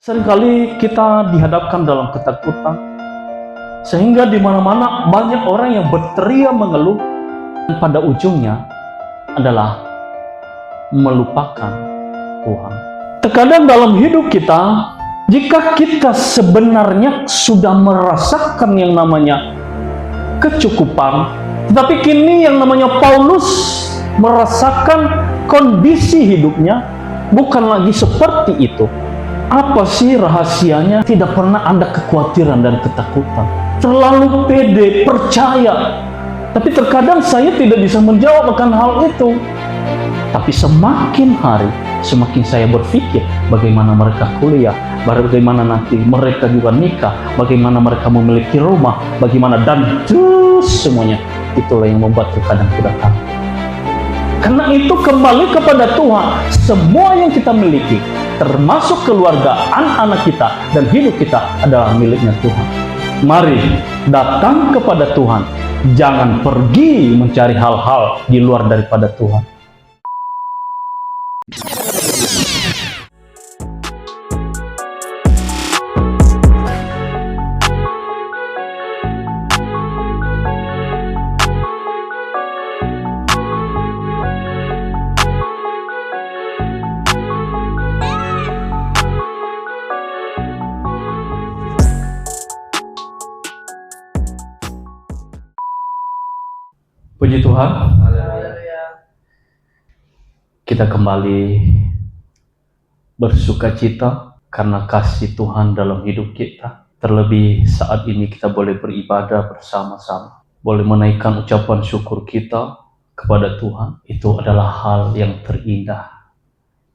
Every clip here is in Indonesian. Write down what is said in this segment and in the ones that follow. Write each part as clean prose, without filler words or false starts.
Seringkali kita dihadapkan dalam ketakutan, sehingga di mana-mana banyak orang yang berteriak mengeluh, dan pada ujungnya adalah melupakan Tuhan. Terkadang dalam hidup kita, jika kita sebenarnya sudah merasakan yang namanya kecukupan, tetapi kini yang namanya Paulus merasakan kondisi hidupnya bukan lagi seperti itu. Apa sih rahasianya? Tidak pernah ada kekhawatiran dan ketakutan. Terlalu pede, percaya. Tapi terkadang saya tidak bisa menjawab akan hal itu. Tapi semakin hari, semakin saya berpikir bagaimana mereka kuliah, bagaimana nanti mereka juga nikah, bagaimana mereka memiliki rumah, bagaimana dan semuanya. Itulah yang membuat terkadang tidak takut. Karena itu kembali kepada Tuhan. Semua yang kita miliki, termasuk keluarga, anak-anak kita, dan hidup kita adalah miliknya Tuhan. Mari datang kepada Tuhan. Jangan pergi mencari hal-hal di luar daripada Tuhan. Puji Tuhan, kita kembali bersuka cita karena kasih Tuhan dalam hidup kita. Terlebih saat ini kita boleh beribadah bersama-sama, boleh menaikkan ucapan syukur kita kepada Tuhan. Itu adalah hal yang terindah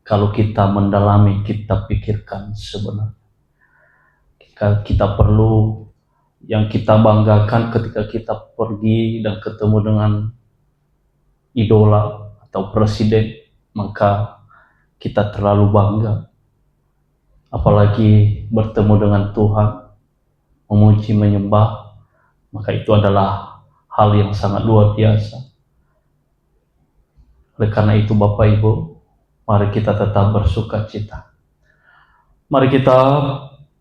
kalau kita mendalami, kita pikirkan sebenarnya. Kita perlu yang kita banggakan ketika kita pergi dan ketemu dengan idola atau presiden, maka kita terlalu bangga. Apalagi bertemu dengan Tuhan, memuji, menyembah, maka itu adalah hal yang sangat luar biasa. Oleh karena itu Bapak Ibu, mari kita tetap bersuka cita. Mari kita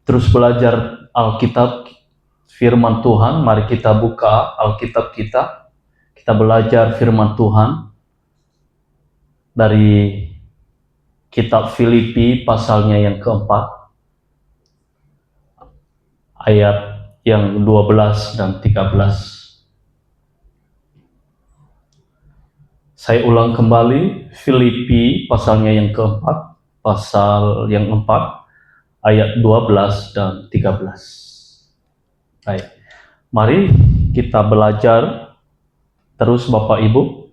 terus belajar Alkitab, firman Tuhan. Mari kita buka Alkitab kita. Kita belajar firman Tuhan dari kitab Filipi pasalnya yang keempat, ayat yang 12 dan 13. Saya ulang kembali, Filipi pasalnya yang keempat, pasal yang 4, ayat 12 dan 13. Baik, mari kita belajar terus Bapak Ibu.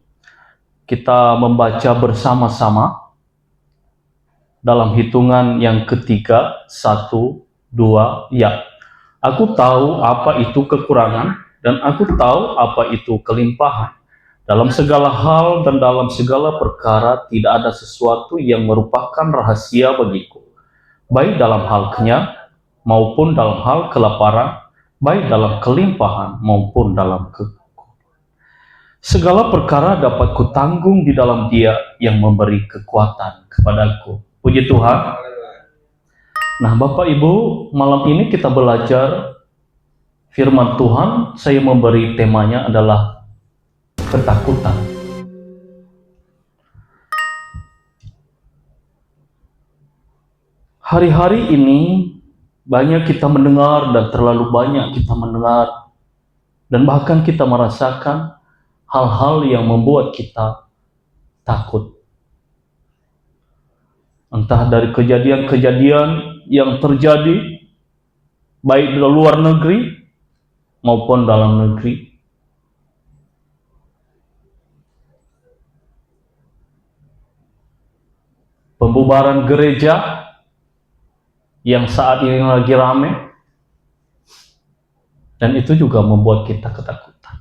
Kita membaca bersama-sama dalam hitungan yang ketiga, 1, 2, ya. Aku tahu apa itu kekurangan dan aku tahu apa itu kelimpahan. Dalam segala hal dan dalam segala perkara tidak ada sesuatu yang merupakan rahasia bagiku, baik dalam hal kenyang maupun dalam hal kelaparan, baik dalam kelimpahan maupun dalam kekurangan. Segala perkara dapat kutanggung di dalam Dia yang memberi kekuatan kepadaku. Puji Tuhan. Nah, Bapak Ibu, malam ini kita belajar firman Tuhan. Saya memberi temanya adalah ketakutan. Hari-hari ini banyak kita mendengar dan terlalu banyak kita mendengar dan bahkan kita merasakan hal-hal yang membuat kita takut. Entah dari kejadian-kejadian yang terjadi baik di luar negeri maupun dalam negeri. Pembubaran gereja yang saat ini lagi ramai, dan itu juga membuat kita ketakutan.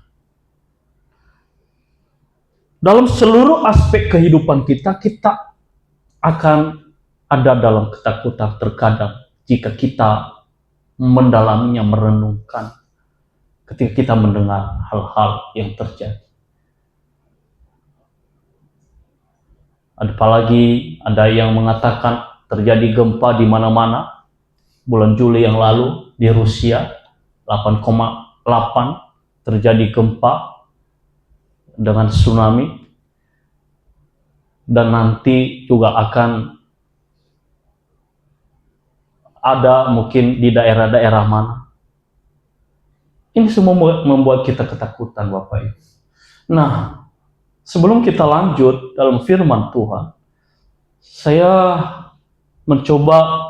Dalam seluruh aspek kehidupan kita akan ada dalam ketakutan terkadang jika kita mendalaminya, merenungkan ketika kita mendengar hal-hal yang terjadi. Apalagi ada yang mengatakan terjadi gempa di mana-mana, bulan Juli yang lalu di Rusia 8,8 terjadi gempa dengan tsunami, dan nanti juga akan ada mungkin di daerah-daerah mana. Ini semua membuat kita ketakutan, Bapak Ibu. Nah, sebelum kita lanjut dalam firman Tuhan, saya mencoba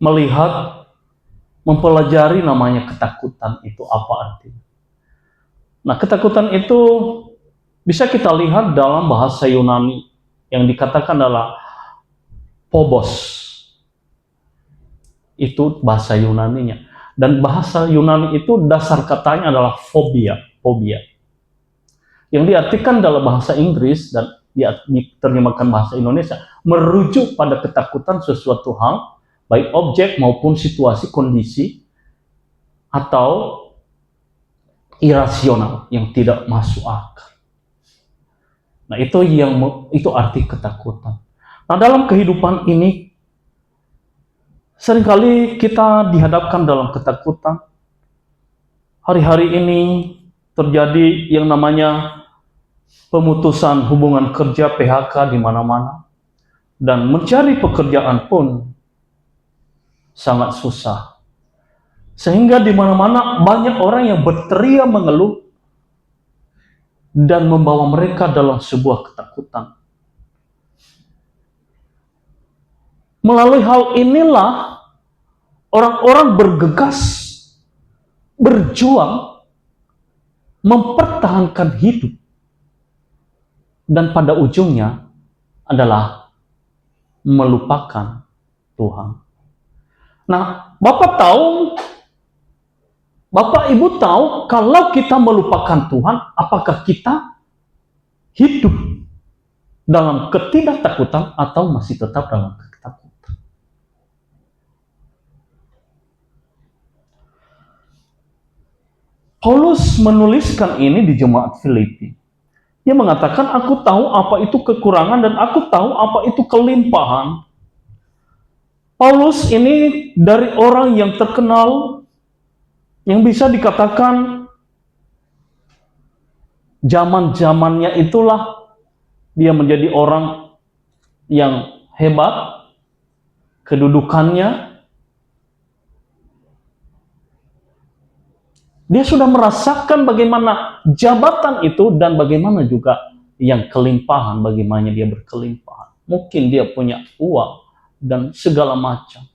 melihat, mempelajari namanya ketakutan itu apa artinya. Nah, ketakutan itu bisa kita lihat dalam bahasa Yunani yang dikatakan adalah phobos. Itu bahasa Yunaninya. Dan bahasa Yunani itu dasar katanya adalah fobia. Yang diartikan dalam bahasa Inggris dan diterjemahkan bahasa Indonesia, merujuk pada ketakutan sesuatu hal, baik objek maupun situasi kondisi, atau irasional yang tidak masuk akal. Nah, itu arti ketakutan. Nah, dalam kehidupan ini seringkali kita dihadapkan dalam ketakutan. Hari-hari ini terjadi yang namanya pemutusan hubungan kerja, PHK di mana-mana, dan mencari pekerjaan pun sangat susah. Sehingga di mana-mana banyak orang yang berteriak mengeluh dan membawa mereka dalam sebuah ketakutan. Melalui hal inilah orang-orang bergegas, berjuang, mempertahankan hidup, dan pada ujungnya adalah melupakan Tuhan. Nah, Bapak Ibu tahu, kalau kita melupakan Tuhan, apakah kita hidup dalam ketidaktakutan atau masih tetap dalam ketakutan? Paulus menuliskan ini di jemaat Filipi. Dia mengatakan, aku tahu apa itu kekurangan dan aku tahu apa itu kelimpahan. Paulus ini dari orang yang terkenal, yang bisa dikatakan zaman-zamannya itulah dia menjadi orang yang hebat, kedudukannya. Dia sudah merasakan bagaimana jabatan itu dan bagaimana juga yang kelimpahan, bagaimana dia berkelimpahan. Mungkin dia punya uang dan segala macam.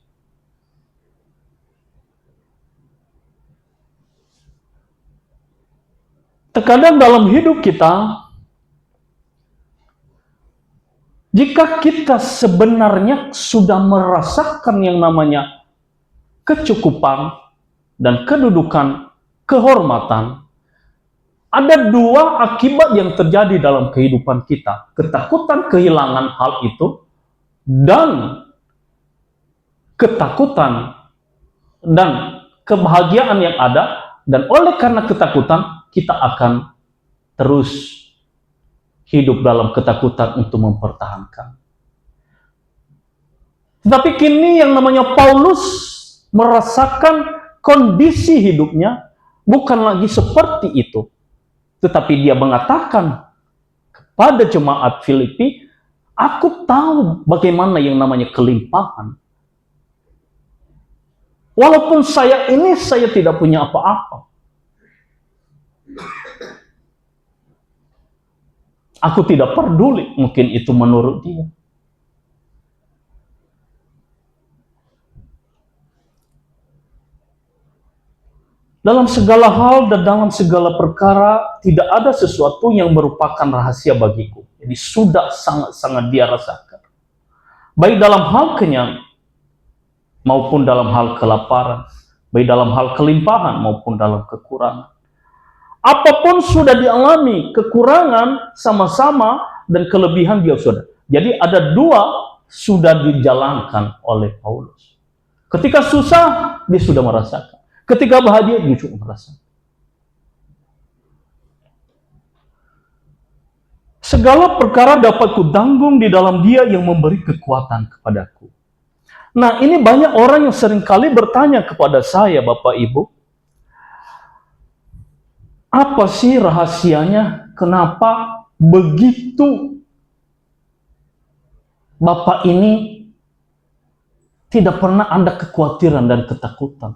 Terkadang dalam hidup kita, jika kita sebenarnya sudah merasakan yang namanya kecukupan dan kedudukan, kehormatan, ada dua akibat yang terjadi dalam kehidupan kita. Ketakutan kehilangan hal itu dan ketakutan dan kebahagiaan yang ada, dan oleh karena ketakutan kita akan terus hidup dalam ketakutan untuk mempertahankan. Tetapi kini yang namanya Paulus merasakan kondisi hidupnya bukan lagi seperti itu. Tetapi dia mengatakan kepada jemaat Filipi, aku tahu bagaimana yang namanya kelimpahan. Walaupun saya tidak punya apa-apa. Aku tidak peduli, mungkin itu menurut dia. Dalam segala hal dan dalam segala perkara, tidak ada sesuatu yang merupakan rahasia bagiku. Jadi sudah sangat-sangat dia rasakan. Baik dalam hal kenyang, maupun dalam hal kelaparan. Baik dalam hal kelimpahan, maupun dalam kekurangan. Apapun sudah dialami, kekurangan sama-sama dan kelebihan dia sudah. Jadi ada dua sudah dijalankan oleh Paulus. Ketika susah, dia sudah merasakan. Ketika bahagia, dia juga merasakan. Segala perkara dapat kutanggung di dalam Dia yang memberi kekuatan kepadaku. Nah, ini banyak orang yang seringkali bertanya kepada saya, Bapak Ibu, apa sih rahasianya? Kenapa begitu Bapak ini tidak pernah ada kekhawatiran dan ketakutan?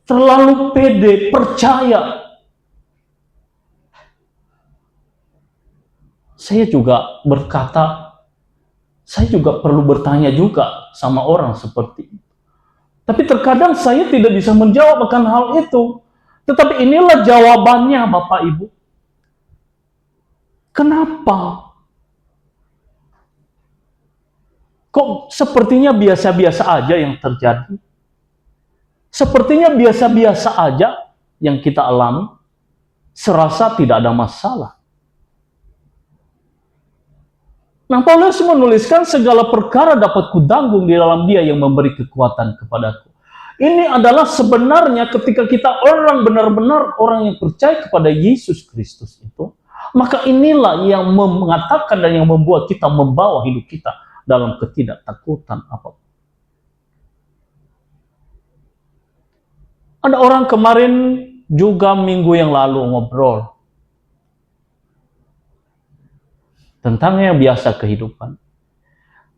Terlalu pede, percaya. Saya juga berkata, saya juga perlu bertanya juga sama orang seperti itu. Tapi terkadang saya tidak bisa menjawab akan hal itu. Tetapi inilah jawabannya, Bapak Ibu. Kenapa? Kok sepertinya biasa-biasa aja yang terjadi? Sepertinya biasa-biasa aja yang kita alami. Serasa tidak ada masalah. Nah, Paulus menuliskan segala perkara dapat kutanggung di dalam Dia yang memberi kekuatan kepadaku. Ini adalah sebenarnya ketika kita orang benar-benar orang yang percaya kepada Yesus Kristus itu, maka inilah yang mengatakan dan yang membuat kita membawa hidup kita dalam ketidaktakutan apapun. Ada orang kemarin juga minggu yang lalu ngobrol tentang yang biasa kehidupan.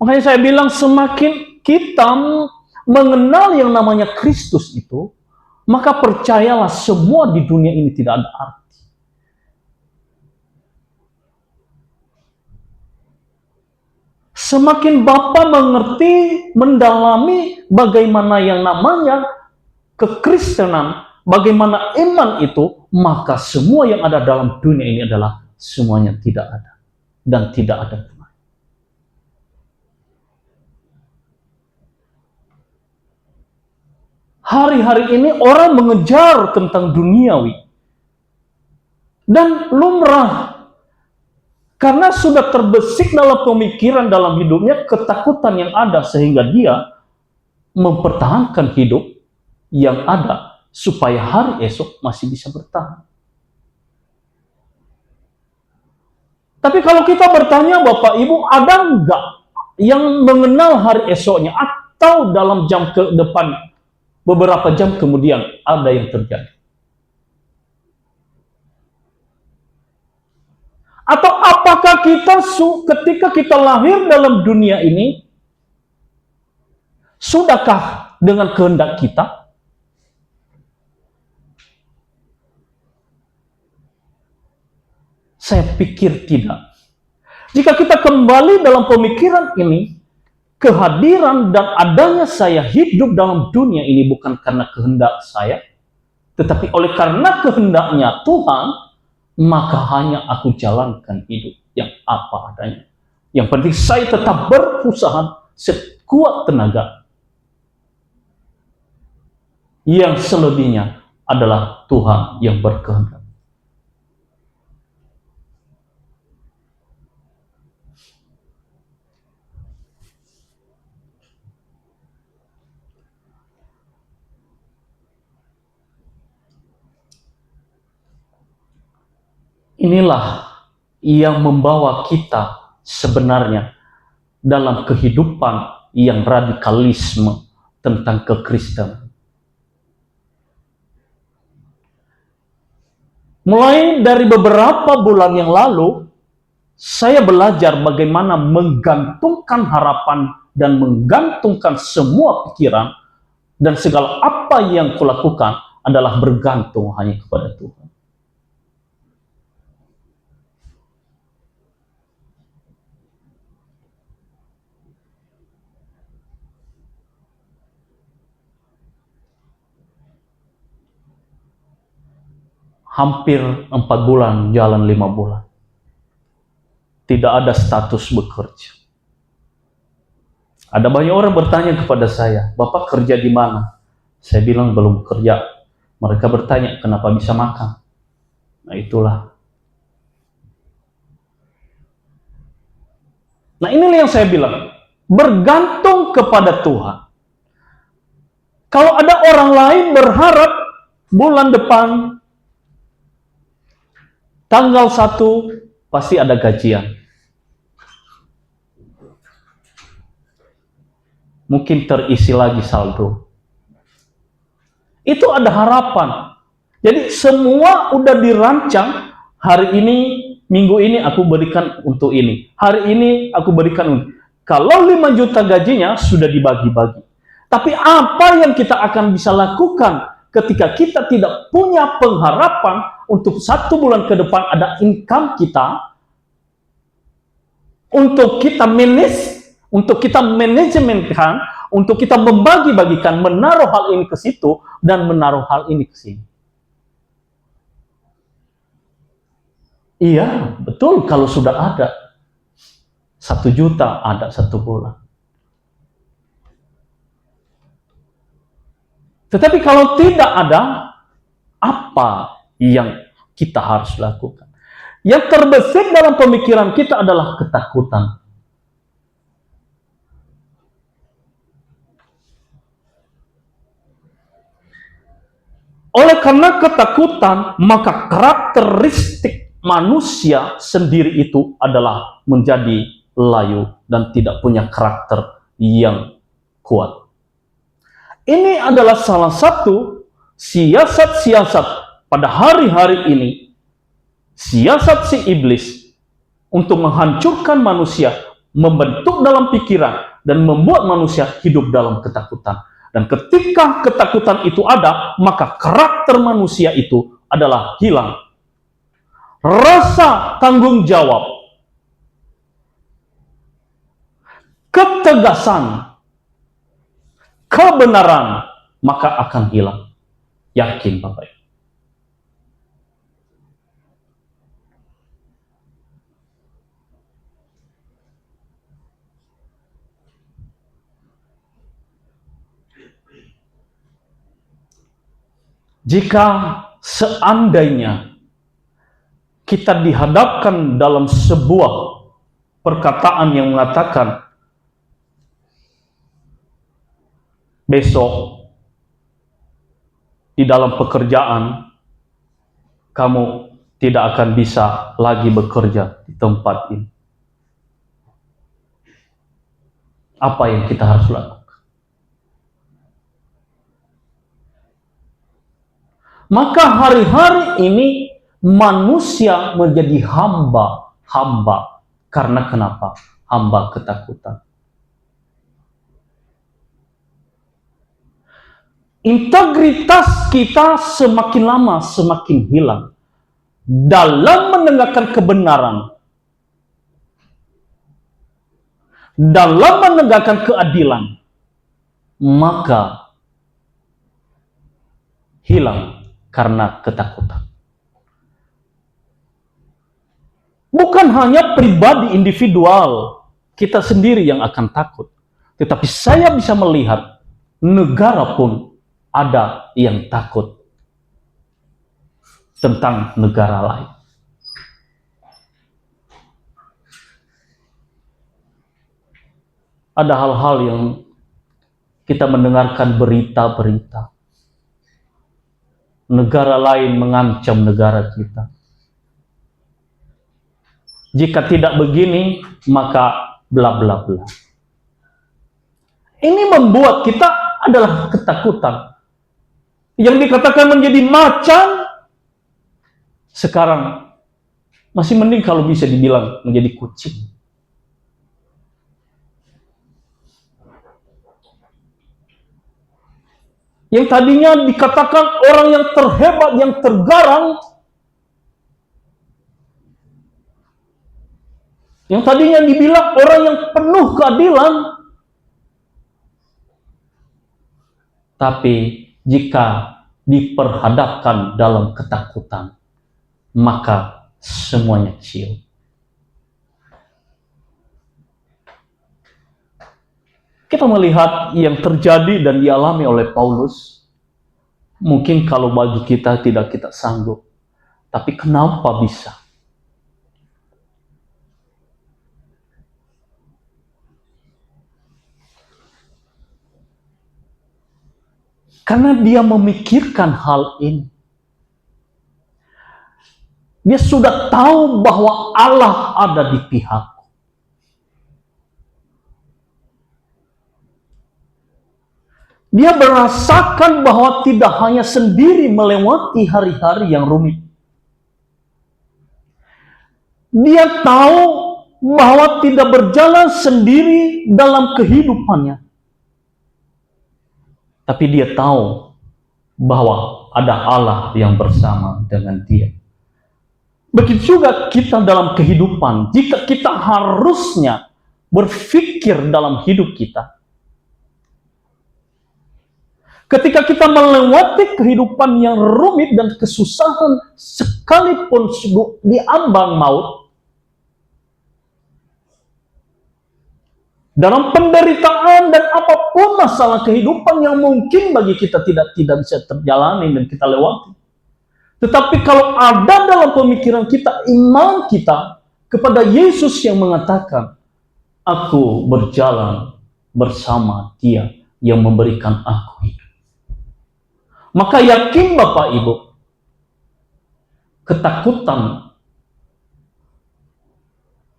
Makanya saya bilang semakin kita mengenal yang namanya Kristus itu, maka percayalah semua di dunia ini tidak ada arti. Semakin Bapa mengerti, mendalami bagaimana yang namanya kekristenan, bagaimana iman itu, maka semua yang ada dalam dunia ini adalah semuanya tidak ada dan tidak ada. Hari-hari ini orang mengejar tentang duniawi. Dan lumrah. Karena sudah terbesik dalam pemikiran dalam hidupnya ketakutan yang ada sehingga dia mempertahankan hidup yang ada supaya hari esok masih bisa bertahan. Tapi kalau kita bertanya Bapak Ibu, ada enggak yang mengenal hari esoknya atau dalam jam ke depan beberapa jam kemudian ada yang terjadi? Atau apakah kita ketika kita lahir dalam dunia ini, sudahkah dengan kehendak kita? Saya pikir tidak. Jika kita kembali dalam pemikiran ini, kehadiran dan adanya saya hidup dalam dunia ini bukan karena kehendak saya, tetapi oleh karena kehendaknya Tuhan, maka hanya aku jalankan hidup yang apa adanya. Yang penting saya tetap berusaha sekuat tenaga. Yang selebihnya adalah Tuhan yang berkehendak. Inilah yang membawa kita sebenarnya dalam kehidupan yang radikalisme tentang kekristenan. Mulai dari beberapa bulan yang lalu, saya belajar bagaimana menggantungkan harapan dan menggantungkan semua pikiran dan segala apa yang kulakukan adalah bergantung hanya kepada Tuhan. Hampir 4 bulan, jalan 5 bulan. Tidak ada status bekerja. Ada banyak orang bertanya kepada saya, Bapak kerja di mana? Saya bilang belum kerja. Mereka bertanya, kenapa bisa makan? Nah itulah. Nah inilah yang saya bilang, bergantung kepada Tuhan. Kalau ada orang lain berharap bulan depan tanggal 1 pasti ada gajian. mungkin terisi lagi saldo. Itu ada harapan. Jadi semua udah dirancang, hari ini, minggu ini aku berikan untuk ini. Hari ini aku berikan untuk. Kalau 5 juta gajinya sudah dibagi-bagi. Tapi apa yang kita akan bisa lakukan ketika kita tidak punya pengharapan untuk 1 bulan ke depan ada income kita, untuk kita manage, untuk kita manajemenkan, untuk kita membagi-bagikan, menaruh hal ini ke situ, dan menaruh hal ini ke sini. Iya, betul kalau sudah ada 1 juta, ada 1 bulan. Tetapi kalau tidak ada, apa yang kita harus lakukan? Yang terbesit dalam pemikiran kita adalah ketakutan. Oleh karena ketakutan, maka karakteristik manusia sendiri itu adalah menjadi layu dan tidak punya karakter yang kuat. Ini adalah salah satu siasat-siasat pada hari-hari ini, siasat si iblis untuk menghancurkan manusia, membentuk dalam pikiran, dan membuat manusia hidup dalam ketakutan. Dan ketika ketakutan itu ada, maka karakter manusia itu adalah hilang. Rasa tanggung jawab, ketegasan, kebenaran, maka akan hilang. Yakin Bapak Ibu. Jika seandainya kita dihadapkan dalam sebuah perkataan yang mengatakan besok di dalam pekerjaan kamu tidak akan bisa lagi bekerja di tempat ini, apa yang kita harus lakukan? Maka hari-hari ini manusia menjadi hamba. Karena kenapa? Hamba ketakutan. Integritas kita semakin lama semakin hilang dalam menegakkan kebenaran, dalam menegakkan keadilan, maka hilang karena ketakutan. Bukan hanya pribadi individual kita sendiri yang akan takut, tetapi saya bisa melihat negara pun ada yang takut tentang negara lain. Ada hal-hal yang kita mendengarkan berita-berita. Negara lain mengancam negara kita. Jika tidak begini, maka bla bla bla. Ini membuat kita adalah ketakutan. Yang dikatakan menjadi macan, sekarang masih mending kalau bisa dibilang menjadi kucing. Yang tadinya dikatakan orang yang terhebat, yang tergarang, yang tadinya dibilang orang yang penuh keadilan, tapi jika diperhadapkan dalam ketakutan, maka semuanya ciut. Kita melihat yang terjadi dan dialami oleh Paulus. Mungkin kalau bagi kita tidak kita sanggup. Tapi kenapa bisa? Karena dia memikirkan hal ini. Dia sudah tahu bahwa Allah ada di pihak. Dia merasakan bahwa tidak hanya sendiri melewati hari-hari yang rumit. Dia tahu bahwa tidak berjalan sendiri dalam kehidupannya. Tapi dia tahu bahwa ada Allah yang bersama dengan dia. Begitu juga kita dalam kehidupan. Jika kita harusnya berpikir dalam hidup kita, ketika kita melewati kehidupan yang rumit dan kesusahan, sekalipun di ambang maut, dalam penderitaan dan apapun masalah kehidupan yang mungkin bagi kita tidak bisa terjalani dan kita lewati. Tetapi kalau ada dalam pemikiran kita, iman kita kepada Yesus yang mengatakan, aku berjalan bersama Dia yang memberikan aku hidup. Maka yakin Bapak Ibu, ketakutan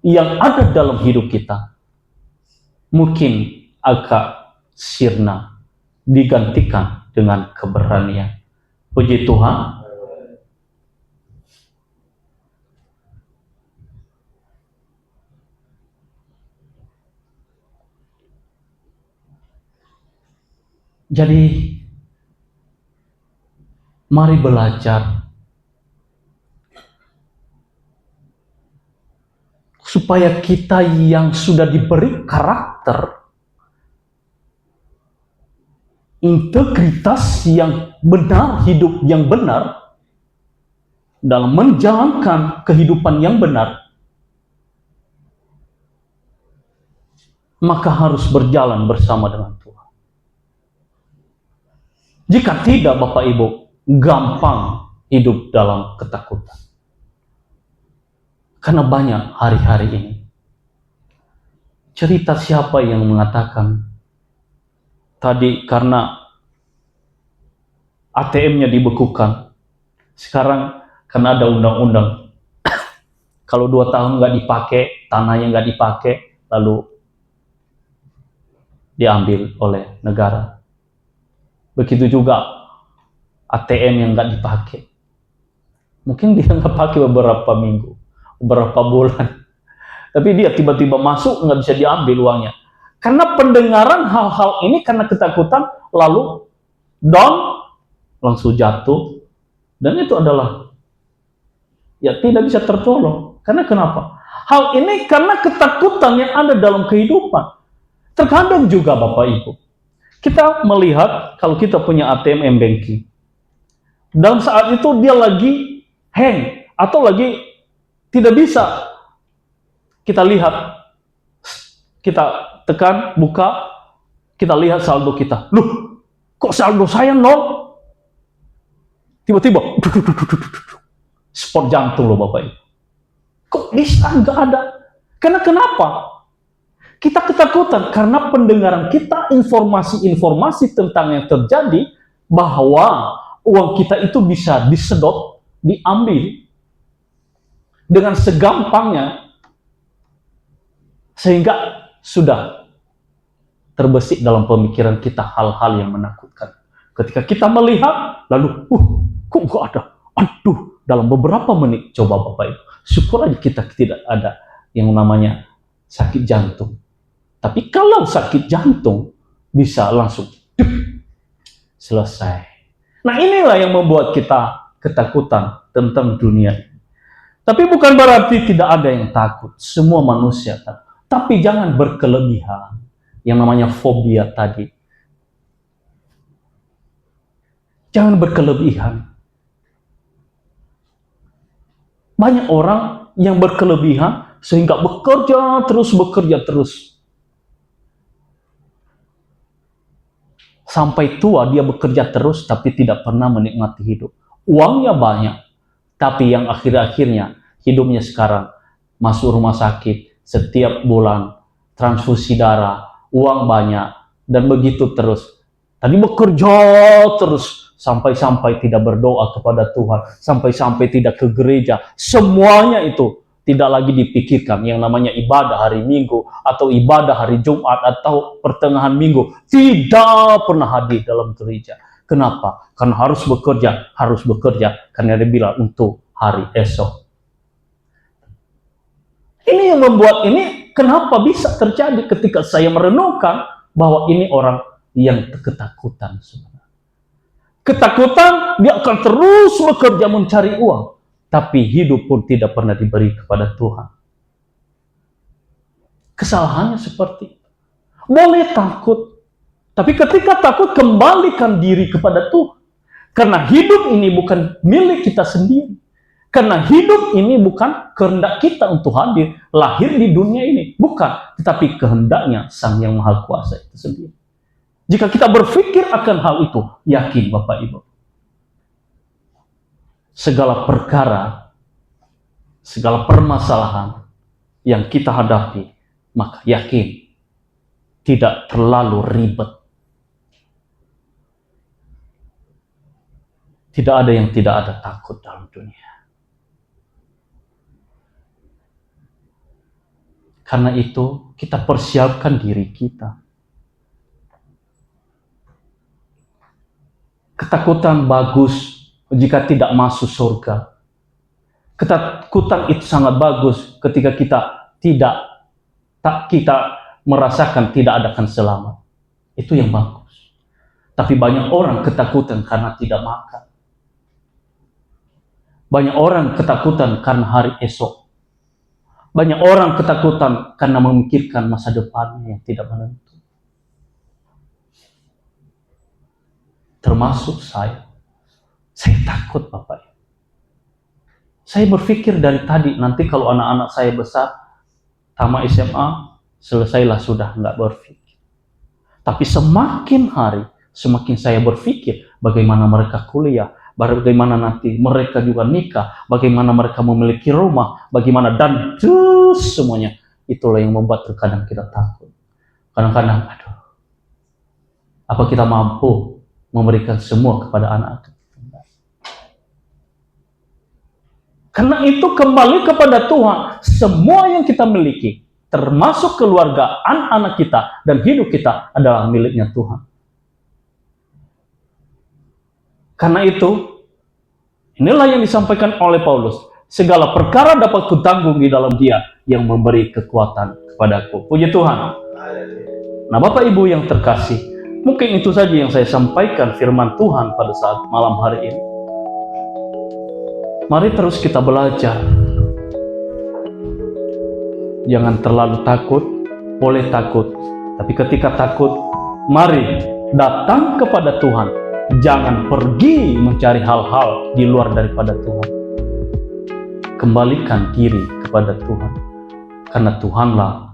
yang ada dalam hidup kita mungkin agak sirna digantikan dengan keberanian. Puji Tuhan. Jadi mari belajar supaya kita yang sudah diberi karakter, integritas yang benar, hidup yang benar, dalam menjalankan kehidupan yang benar, maka harus berjalan bersama dengan Tuhan. Jika tidak, Bapak Ibu, gampang hidup dalam ketakutan. Karena banyak hari-hari ini. Cerita siapa yang mengatakan, tadi karena ATM-nya dibekukan, sekarang karena ada undang-undang, kalau 2 tahun nggak dipakai, tanahnya nggak dipakai, lalu diambil oleh negara. Begitu juga ATM yang nggak dipakai. Mungkin dia nggak pakai beberapa minggu, beberapa bulan. Tapi dia tiba-tiba masuk, nggak bisa diambil uangnya. Karena pendengaran hal-hal ini, karena ketakutan, lalu down, langsung jatuh. Dan itu adalah, ya tidak bisa tertolong. Karena kenapa? Hal ini karena ketakutan yang ada dalam kehidupan. Terkadang juga Bapak Ibu, kita melihat kalau kita punya ATM banking, dalam saat itu dia lagi hang atau lagi tidak bisa, kita lihat, kita tekan, buka, kita lihat saldo kita. Loh, kok saldo saya nol? Tiba-tiba, sport jantung loh Bapak Ibu. Kok bisa nggak ada? Karena kenapa? Kita ketakutan karena pendengaran kita, informasi-informasi tentang yang terjadi, bahwa uang kita itu bisa disedot, diambil dengan segampangnya, sehingga sudah terbesit dalam pemikiran kita hal-hal yang menakutkan. Ketika kita melihat, lalu, kok nggak ada? Aduh, dalam beberapa menit, coba Bapak Ibu, syukur aja kita tidak ada yang namanya sakit jantung. Tapi kalau sakit jantung, bisa langsung selesai. Nah inilah yang membuat kita ketakutan tentang dunia. Tapi bukan berarti tidak ada yang takut. Semua manusia takut. Tapi jangan berkelebihan. Yang namanya fobia tadi. Jangan berkelebihan. Banyak orang yang berkelebihan sehingga bekerja terus. Sampai tua dia bekerja terus tapi tidak pernah menikmati hidup. Uangnya banyak, tapi yang akhir-akhirnya hidupnya sekarang masuk rumah sakit setiap bulan, transfusi darah, uang banyak, dan begitu terus. Tadi bekerja terus, sampai-sampai tidak berdoa kepada Tuhan, sampai-sampai tidak ke gereja. Semuanya itu tidak lagi dipikirkan yang namanya ibadah hari Minggu atau ibadah hari Jumat atau pertengahan minggu. Tidak pernah hadir dalam gereja. Kenapa? Karena harus bekerja. Karena dia bilang untuk hari esok. Ini yang membuat ini kenapa bisa terjadi ketika saya merenungkan bahwa ini orang yang ketakutan sebenarnya. Ketakutan, dia akan terus bekerja mencari uang, tapi hidup pun tidak pernah diberi kepada Tuhan. Kesalahannya seperti itu. Boleh takut, tapi ketika takut, kembalikan diri kepada Tuhan. Karena hidup ini bukan milik kita sendiri. Karena hidup ini bukan kehendak kita untuk hadir, lahir di dunia ini. Bukan, tetapi kehendaknya Sang Yang Maha Kuasa itu sendiri. Jika kita berpikir akan hal itu, yakin Bapak Ibu, segala perkara, segala permasalahan yang kita hadapi, maka yakin tidak terlalu ribet. Tidak ada yang tidak ada takut dalam dunia. Karena itu, kita persiapkan diri kita. Ketakutan bagus jika tidak masuk surga. Ketakutan itu sangat bagus ketika kita merasakan tidak akan selamat. Itu yang bagus. Tapi banyak orang ketakutan karena tidak makan. Banyak orang ketakutan karena hari esok. Banyak orang ketakutan karena memikirkan masa depannya yang tidak menentu. Termasuk saya. Saya takut Bapak. Saya berpikir dari tadi, nanti kalau anak-anak saya besar, tamat SMA, selesailah sudah, nggak berpikir. Tapi semakin hari, semakin saya berpikir bagaimana mereka kuliah, bagaimana nanti mereka juga nikah, bagaimana mereka memiliki rumah, bagaimana dan terus semuanya. Itulah yang membuat terkadang kita takut. Kadang-kadang, apa kita mampu memberikan semua kepada anak-anak? Karena itu kembali kepada Tuhan. Semua yang kita miliki, termasuk keluarga, anak-anak kita, dan hidup kita adalah miliknya Tuhan. Karena itu, inilah yang disampaikan oleh Paulus. Segala perkara dapat kutanggung di dalam Dia yang memberi kekuatan kepadaku. Puji Tuhan. Nah, Bapak Ibu yang terkasih, mungkin itu saja yang saya sampaikan firman Tuhan pada saat malam hari ini. Mari terus kita belajar. Jangan terlalu takut, boleh takut. Tapi ketika takut, mari datang kepada Tuhan. Jangan pergi mencari hal-hal di luar daripada Tuhan. Kembalikan diri kepada Tuhan. Karena Tuhanlah